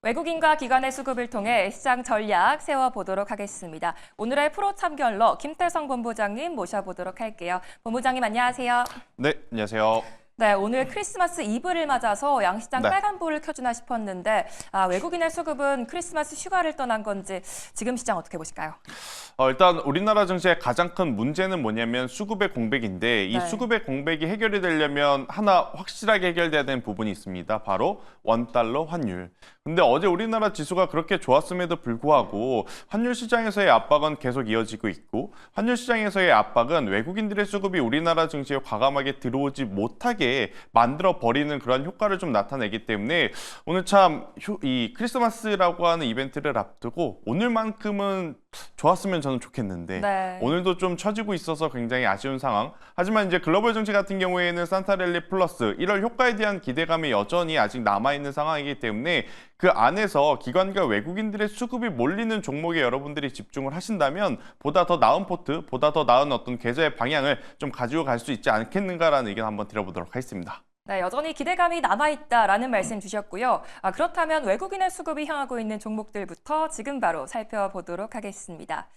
외국인과 기관의 수급을 통해 시장 전략 세워보도록 하겠습니다. 오늘의 프로 참견러 김태성 본부장님 모셔보도록 할게요. 본부장님 안녕하세요. 네, 안녕하세요. 네, 오늘 크리스마스 이브를 맞아서 양시장 네. 빨간불을 켜주나 싶었는데 외국인의 수급은 크리스마스 휴가를 떠난 건지 지금 시장 어떻게 보실까요? 일단 우리나라 증시의 가장 큰 문제는 뭐냐면 수급의 공백인데 이 네. 수급의 공백이 해결이 되려면 하나 확실하게 해결돼야 되는 부분이 있습니다. 바로 원달러 환율. 근데 어제 우리나라 지수가 그렇게 좋았음에도 불구하고 환율 시장에서의 압박은 계속 이어지고 있고 환율 시장에서의 압박은 외국인들의 수급이 우리나라 증시에 과감하게 들어오지 못하게 만들어 버리는 그런 효과를 좀 나타내기 때문에 오늘 참 이 크리스마스라고 하는 이벤트를 앞두고 오늘만큼은 좋았으면 저는 좋겠는데 네. 오늘도 좀 처지고 있어서 굉장히 아쉬운 상황. 하지만 이제 글로벌 증시 같은 경우에는 산타랠리 플러스 1월 효과에 대한 기대감이 여전히 아직 남아있는 상황이기 때문에 그 안에서 기관과 외국인들의 수급이 몰리는 종목에 여러분들이 집중을 하신다면 보다 더 나은 포트, 보다 더 나은 어떤 계좌의 방향을 좀 가지고 갈 수 있지 않겠는가라는 의견 한번 드려보도록 하겠습니다. 네, 여전히 기대감이 남아있다라는 말씀 주셨고요. 그렇다면 외국인의 수급이 향하고 있는 종목들부터 지금 바로 살펴보도록 하겠습니다.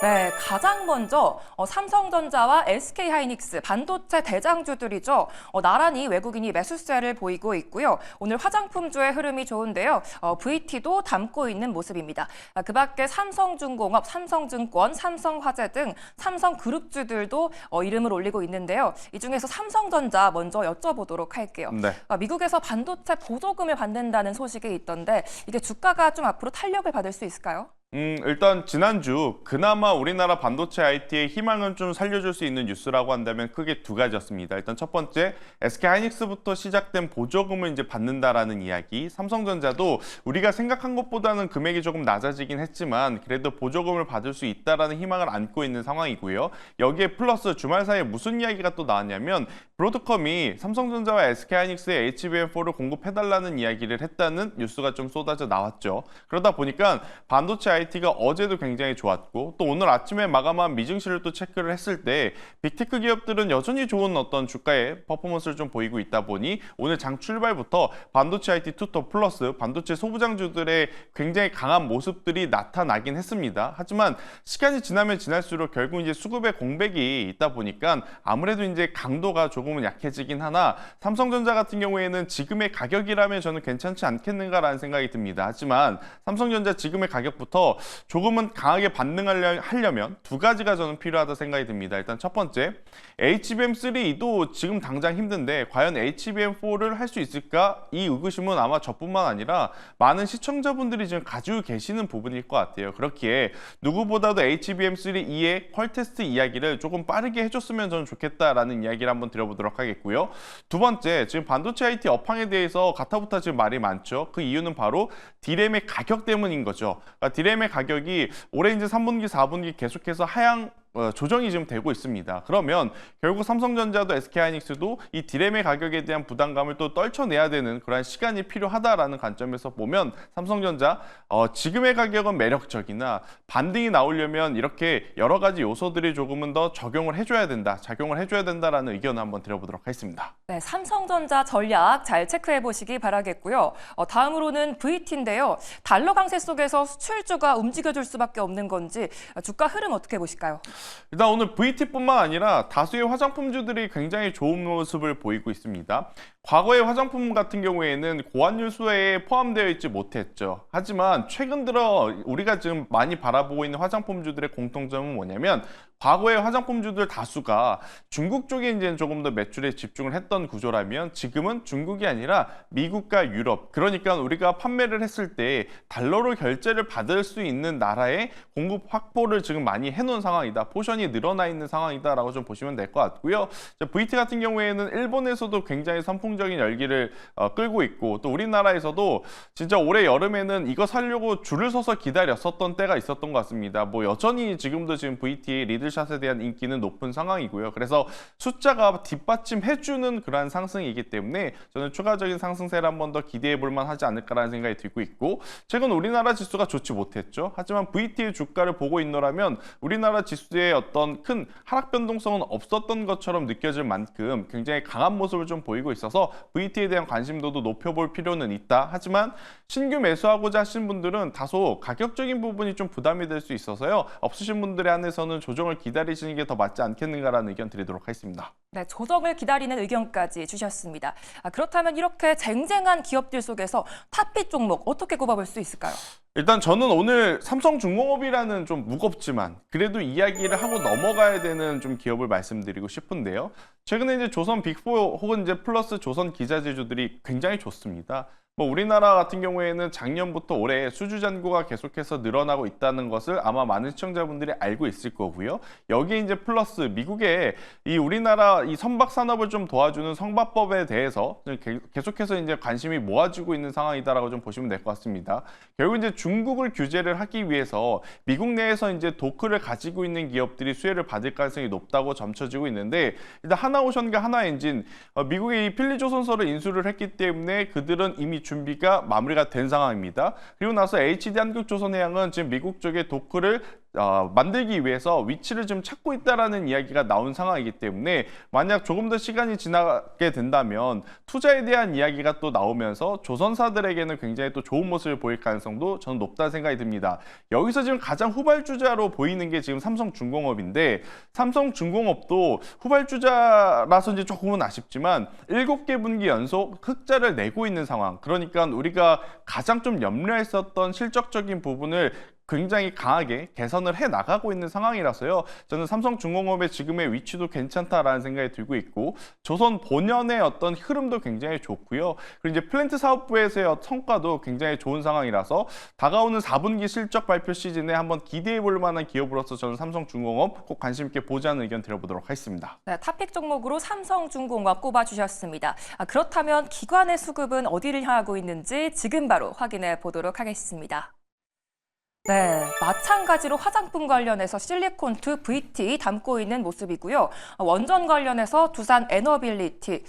네, 가장 먼저 삼성전자와 SK하이닉스 반도체 대장주들이죠. 나란히 외국인이 매수세를 보이고 있고요. 오늘 화장품주의 흐름이 좋은데요. VT도 담고 있는 모습입니다. 그 밖에 삼성중공업, 삼성증권, 삼성화재 등 삼성그룹주들도 이름을 올리고 있는데요. 이 중에서 삼성전자 먼저 여쭤보도록 할게요. 네. 미국에서 반도체 보조금을 받는다는 소식이 있던데 이게 주가가 좀 앞으로 탄력을 받을 수 있을까요? 일단 지난주 그나마 우리나라 반도체 IT의 희망을 좀 살려줄 수 있는 뉴스라고 한다면 크게 두 가지였습니다. 일단 첫 번째, SK하이닉스부터 시작된 보조금을 이제 받는다라는 이야기. 삼성전자도 우리가 생각한 것보다는 금액이 조금 낮아지긴 했지만 그래도 보조금을 받을 수 있다라는 희망을 안고 있는 상황이고요. 여기에 플러스 주말 사이에 무슨 이야기가 또 나왔냐면 브로드컴이 삼성전자와 SK하이닉스의 HBM4를 공급해달라는 이야기를 했다는 뉴스가 좀 쏟아져 나왔죠. 그러다 보니까 반도체 IT가 어제도 굉장히 좋았고 또 오늘 아침에 마감한 미증시를 또 체크를 했을 때 빅테크 기업들은 여전히 좋은 어떤 주가의 퍼포먼스를 좀 보이고 있다 보니 오늘 장 출발부터 반도체 IT 투톱 플러스 반도체 소부장주들의 굉장히 강한 모습들이 나타나긴 했습니다. 하지만 시간이 지나면 지날수록 결국 이제 수급의 공백이 있다 보니까 아무래도 이제 강도가 조금은 약해지긴 하나 삼성전자 같은 경우에는 지금의 가격이라면 저는 괜찮지 않겠는가라는 생각이 듭니다. 하지만 삼성전자 지금의 가격부터 조금은 강하게 반등하려면 두 가지가 저는 필요하다 생각이 듭니다. 일단 첫 번째, HBM3도 지금 당장 힘든데 과연 HBM4를 할 수 있을까? 이 의구심은 아마 저뿐만 아니라 많은 시청자분들이 지금 가지고 계시는 부분일 것 같아요. 그렇기에 누구보다도 HBM3E의 퀄 테스트 이야기를 조금 빠르게 해줬으면 저는 좋겠다라는 이야기를 한번 드려보도록 하겠고요. 두 번째, 지금 반도체 IT 업황에 대해서 가타부타 지금 말이 많죠. 그 이유는 바로 D램의 가격 때문인 거죠. 그러니까 D램의 가격이 올해 이제 3분기, 4분기 계속해서 하향 조정이 지금 되고 있습니다. 그러면 결국 삼성전자도 SK하이닉스도 이 D램의 가격에 대한 부담감을 또 떨쳐내야 되는 그런 시간이 필요하다라는 관점에서 보면 삼성전자 지금의 가격은 매력적이나 반등이 나오려면 이렇게 여러 가지 요소들이 조금은 더 작용을 해줘야 된다라는 의견을 한번 드려보도록 하겠습니다. 네, 삼성전자 전략 잘 체크해 보시기 바라겠고요. 다음으로는 VT인데요. 달러 강세 속에서 수출주가 움직여줄 수밖에 없는 건지 주가 흐름 어떻게 보실까요? 일단 오늘 VT뿐만 아니라 다수의 화장품주들이 굉장히 좋은 모습을 보이고 있습니다. 과거의 화장품 같은 경우에는 고환율 수혜에 포함되어 있지 못했죠. 하지만 최근 들어 우리가 지금 많이 바라보고 있는 화장품주들의 공통점은 뭐냐면 과거의 화장품주들 다수가 중국 쪽에 이제 조금 더 매출에 집중을 했던 구조라면 지금은 중국이 아니라 미국과 유럽, 그러니까 우리가 판매를 했을 때 달러로 결제를 받을 수 있는 나라의 공급 확보를 지금 많이 해놓은 상황이다. 포션이 늘어나 있는 상황이다라고 좀 보시면 될 것 같고요. VT 같은 경우에는 일본에서도 굉장히 선풍적인 열기를 끌고 있고 또 우리나라에서도 진짜 올해 여름에는 이거 사려고 줄을 서서 기다렸었던 때가 있었던 것 같습니다. 뭐 여전히 지금도 지금 VT 리들 골드샷에 대한 인기는 높은 상황이고요. 그래서 숫자가 뒷받침해주는 그러한 상승이기 때문에 저는 추가적인 상승세를 한 번 더 기대해 볼 만하지 않을까라는 생각이 들고 있고, 최근 우리나라 지수가 좋지 못했죠. 하지만 VT의 주가를 보고 있노라면 우리나라 지수의 어떤 큰 하락 변동성은 없었던 것처럼 느껴질 만큼 굉장히 강한 모습을 좀 보이고 있어서 VT에 대한 관심도도 높여볼 필요는 있다. 하지만 신규 매수하고자 하신 분들은 다소 가격적인 부분이 좀 부담이 될 수 있어서요. 없으신 분들에 한해서는 조정을 기다리시는 게 더 맞지 않겠는가라는 의견 드리도록 하겠습니다. 네, 조정을 기다리는 의견까지 주셨습니다. 그렇다면 이렇게 쟁쟁한 기업들 속에서 탑픽 종목 어떻게 꼽아볼 수 있을까요? 일단 저는 오늘 삼성중공업이라는 좀 무겁지만 그래도 이야기를 하고 넘어가야 되는 좀 기업을 말씀드리고 싶은데요. 최근에 이제 조선 빅4 혹은 이제 플러스 조선 기자재주들이 굉장히 좋습니다. 우리나라 같은 경우에는 작년부터 올해 수주 잔고가 계속해서 늘어나고 있다는 것을 아마 많은 시청자분들이 알고 있을 거고요. 여기에 이제 플러스 미국의 이 우리나라 이 선박 산업을 좀 도와주는 성바법에 대해서 계속해서 이제 관심이 모아지고 있는 상황이다라고 좀 보시면 될 것 같습니다. 결국 이제 중국을 규제를 하기 위해서 미국 내에서 이제 도크를 가지고 있는 기업들이 수혜를 받을 가능성이 높다고 점쳐지고 있는데, 일단 하나오션과 하나엔진, 미국의 이 필리조선소를 인수를 했기 때문에 그들은 이미 준비가 마무리가 된 상황입니다. 그리고 나서 HD한국조선해양은 지금 미국 쪽의 도크를 만들기 위해서 위치를 좀 찾고 있다라는 이야기가 나온 상황이기 때문에 만약 조금 더 시간이 지나게 된다면 투자에 대한 이야기가 또 나오면서 조선사들에게는 굉장히 또 좋은 모습을 보일 가능성도 저는 높다는 생각이 듭니다. 여기서 지금 가장 후발주자로 보이는 게 지금 삼성중공업인데, 삼성중공업도 후발주자라서 이제 조금은 아쉽지만 7개 분기 연속 흑자를 내고 있는 상황. 그러니까 우리가 가장 좀 염려했었던 실적적인 부분을 굉장히 강하게 개선을 해 나가고 있는 상황이라서요. 저는 삼성중공업의 지금의 위치도 괜찮다라는 생각이 들고 있고, 조선 본연의 어떤 흐름도 굉장히 좋고요. 그리고 이제 플랜트 사업부에서의 성과도 굉장히 좋은 상황이라서 다가오는 4분기 실적 발표 시즌에 한번 기대해 볼 만한 기업으로서 저는 삼성중공업 꼭 관심 있게 보자는 의견 드려보도록 하겠습니다. 네, 탑픽 종목으로 삼성중공업 꼽아주셨습니다. 그렇다면 기관의 수급은 어디를 향하고 있는지 지금 바로 확인해 보도록 하겠습니다. 네, 마찬가지로 화장품 관련해서 실리콘2 VT 담고 있는 모습이고요. 원전 관련해서 두산 에너빌리티,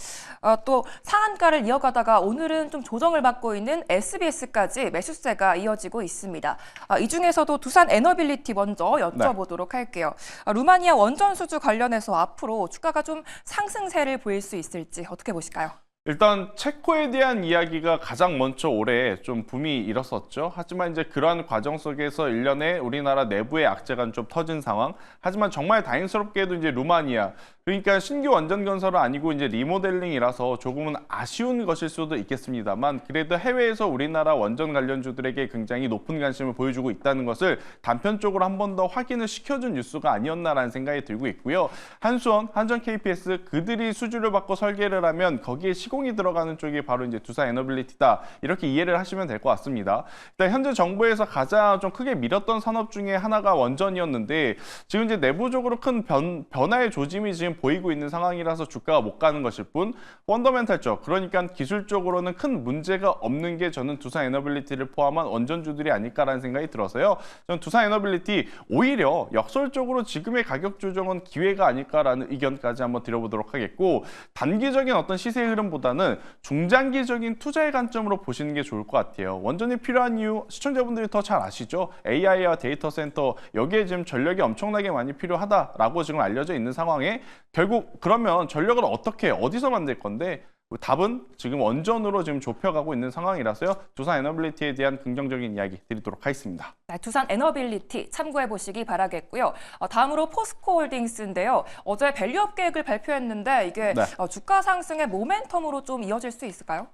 또 상한가를 이어가다가 오늘은 좀 조정을 받고 있는 SBS까지 매수세가 이어지고 있습니다. 이 중에서도 두산 에너빌리티 먼저 여쭤보도록 할게요. 루마니아 원전 수주 관련해서 앞으로 주가가 좀 상승세를 보일 수 있을지 어떻게 보실까요? 일단 체코에 대한 이야기가 가장 먼저 올해 좀 붐이 일었었죠. 하지만 이제 그러한 과정 속에서 일련의 우리나라 내부의 악재가 좀 터진 상황. 하지만 정말 다행스럽게도 이제 루마니아, 그러니까 신규 원전 건설은 아니고 이제 리모델링이라서 조금은 아쉬운 것일 수도 있겠습니다만, 그래도 해외에서 우리나라 원전 관련주들에게 굉장히 높은 관심을 보여주고 있다는 것을 단편적으로 한 번 더 확인을 시켜준 뉴스가 아니었나라는 생각이 들고 있고요. 한수원, 한전 KPS 그들이 수주를 받고 설계를 하면 거기에 시공이 들어가는 쪽이 바로 이제 두산 에너빌리티다, 이렇게 이해를 하시면 될 것 같습니다. 일단 현재 정부에서 가장 좀 크게 밀었던 산업 중에 하나가 원전이었는데, 지금 이제 내부적으로 큰 변화의 조짐이 지금 보이고 있는 상황이라서 주가가 못 가는 것일 뿐, 펀더멘탈적, 그러니까 기술적으로는 큰 문제가 없는 게 저는 두산 에너빌리티를 포함한 원전주들이 아닐까라는 생각이 들어서요. 저는 두산 에너빌리티 오히려 역설적으로 지금의 가격 조정은 기회가 아닐까라는 의견까지 한번 드려보도록 하겠고, 단기적인 어떤 시세 흐름보다는 중장기적인 투자의 관점으로 보시는 게 좋을 것 같아요. 원전이 필요한 이유 시청자분들이 더 잘 아시죠? AI와 데이터 센터, 여기에 지금 전력이 엄청나게 많이 필요하다라고 지금 알려져 있는 상황에 결국 그러면 전력을 어떻게 어디서 만들 건데, 답은 지금 원전으로 지금 좁혀가고 있는 상황이라서요. 두산 에너빌리티에 대한 긍정적인 이야기 드리도록 하겠습니다. 네, 두산 에너빌리티 참고해 보시기 바라겠고요. 다음으로 포스코홀딩스인데요. 어제 밸류업 계획을 발표했는데 이게 주가 상승의 모멘텀으로 좀 이어질 수 있을까요?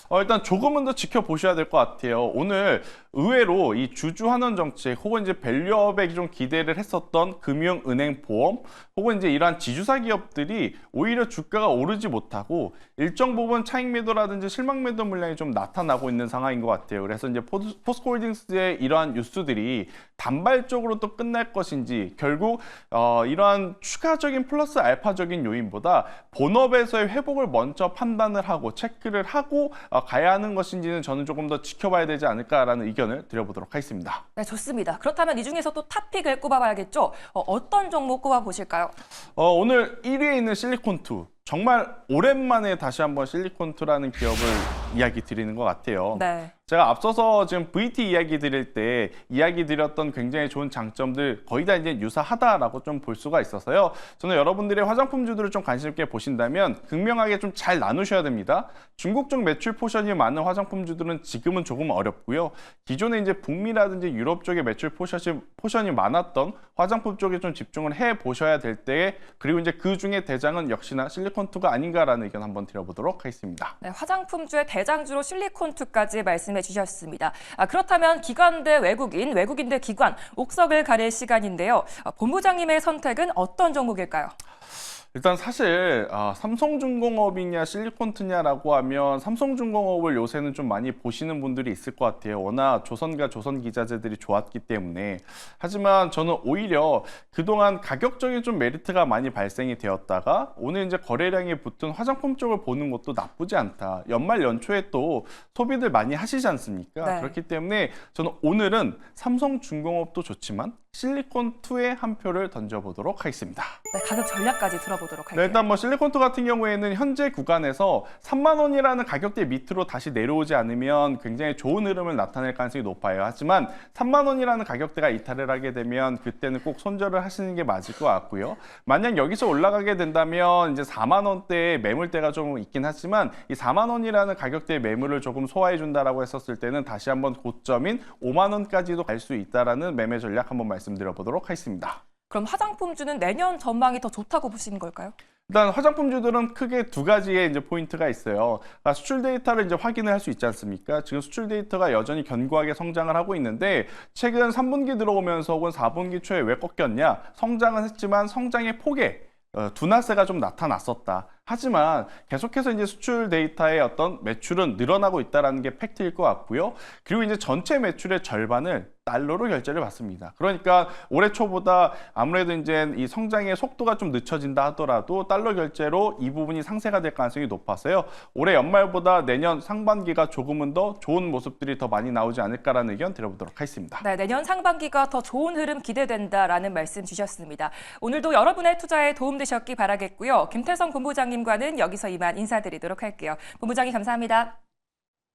일단 조금은 더 지켜보셔야 될 것 같아요. 오늘 의외로 이 주주환원 정책 혹은 이제 밸류업에 좀 기대를 했었던 금융, 은행, 보험 혹은 이제 이러한 지주사 기업들이 오히려 주가가 오르지 못하고 일정 부분 차익 매도라든지 실망 매도 물량이 좀 나타나고 있는 상황인 것 같아요. 그래서 이제 포스코홀딩스의 이러한 뉴스들 정보들이 단발적으로 또 끝날 것인지 결국 이러한 추가적인 플러스 알파적인 요인보다 본업에서의 회복을 먼저 판단을 하고 체크를 하고 가야 하는 것인지는 저는 조금 더 지켜봐야 되지 않을까라는 의견을 드려보도록 하겠습니다. 네, 좋습니다. 그렇다면 이 중에서 또 탑픽을 꼽아봐야겠죠. 어떤 종목 꼽아보실까요? 오늘 1위에 있는 실리콘2. 정말 오랜만에 다시 한번 실리콘2라는 기업을 이야기 드리는 것 같아요. 네. 제가 앞서서 지금 VT 이야기 드릴 때 이야기 드렸던 굉장히 좋은 장점들 거의 다 이제 유사하다라고 좀 볼 수가 있어서요. 저는 여러분들의 화장품주들을 좀 관심 있게 보신다면 극명하게 좀 잘 나누셔야 됩니다. 중국 쪽 매출 포션이 많은 화장품주들은 지금은 조금 어렵고요. 기존에 이제 북미라든지 유럽 쪽의 매출 포션이 많았던 화장품 쪽에 좀 집중을 해 보셔야 될 때에 그리고 이제 그 중에 대장은 역시나 실리콘2가 아닌가라는 의견 한번 드려보도록 하겠습니다. 네, 화장품주의 대장주로 실리콘2까지 말씀해 주셨습니다. 그렇다면 기관 대 외국인 대 기관, 옥석을 가릴 시간인데요. 본부장님의 선택은 어떤 종목일까요? 일단 사실 삼성중공업이냐 실리콘트냐라고 하면 삼성중공업을 요새는 좀 많이 보시는 분들이 있을 것 같아요. 워낙 조선과 조선기자재들이 좋았기 때문에. 하지만 저는 오히려 그동안 가격적인 좀 메리트가 많이 발생이 되었다가 오늘 이제 거래량이 붙은 화장품 쪽을 보는 것도 나쁘지 않다. 연말 연초에 또 소비들 많이 하시지 않습니까? 네. 그렇기 때문에 저는 오늘은 삼성중공업도 좋지만 실리콘2에 한 표를 던져보도록 하겠습니다. 네, 가격 전략까지 들어보도록 할게요. 네, 일단 실리콘2 같은 경우에는 현재 구간에서 3만 원이라는 가격대 밑으로 다시 내려오지 않으면 굉장히 좋은 흐름을 나타낼 가능성이 높아요. 하지만 3만 원이라는 가격대가 이탈을 하게 되면 그때는 꼭 손절을 하시는 게 맞을 것 같고요. 만약 여기서 올라가게 된다면 이제 4만 원대의 매물대가 좀 있긴 하지만 이 4만 원이라는 가격대의 매물을 조금 소화해 준다라고 했었을 때는 다시 한번 고점인 5만 원까지도 갈 수 있다라는 매매 전략 한번 말씀드려보도록 하겠습니다. 그럼 화장품주는 내년 전망이 더 좋다고 보시는 걸까요? 일단 화장품주들은 크게 두 가지의 이제 포인트가 있어요. 그러니까 수출 데이터를 이제 확인을 할 수 있지 않습니까? 지금 수출 데이터가 여전히 견고하게 성장을 하고 있는데 최근 3분기 들어오면서 혹은 4분기 초에 왜 꺾였냐? 성장은 했지만 성장의 폭에 둔화세가 좀 나타났었다. 하지만 계속해서 이제 수출 데이터의 어떤 매출은 늘어나고 있다는 게 팩트일 것 같고요. 그리고 이제 전체 매출의 절반을 달러로 결제를 받습니다. 그러니까 올해 초보다 아무래도 이제 이 성장의 속도가 좀 늦춰진다 하더라도 달러 결제로 이 부분이 상쇄가 될 가능성이 높아서요. 올해 연말보다 내년 상반기가 조금은 더 좋은 모습들이 더 많이 나오지 않을까라는 의견 드려보도록 하겠습니다. 네, 내년 상반기가 더 좋은 흐름 기대된다라는 말씀 주셨습니다. 오늘도 여러분의 투자에 도움되셨기 바라겠고요. 김태성 본부장님과는 여기서 이만 인사드리도록 할게요. 본부장님 감사합니다.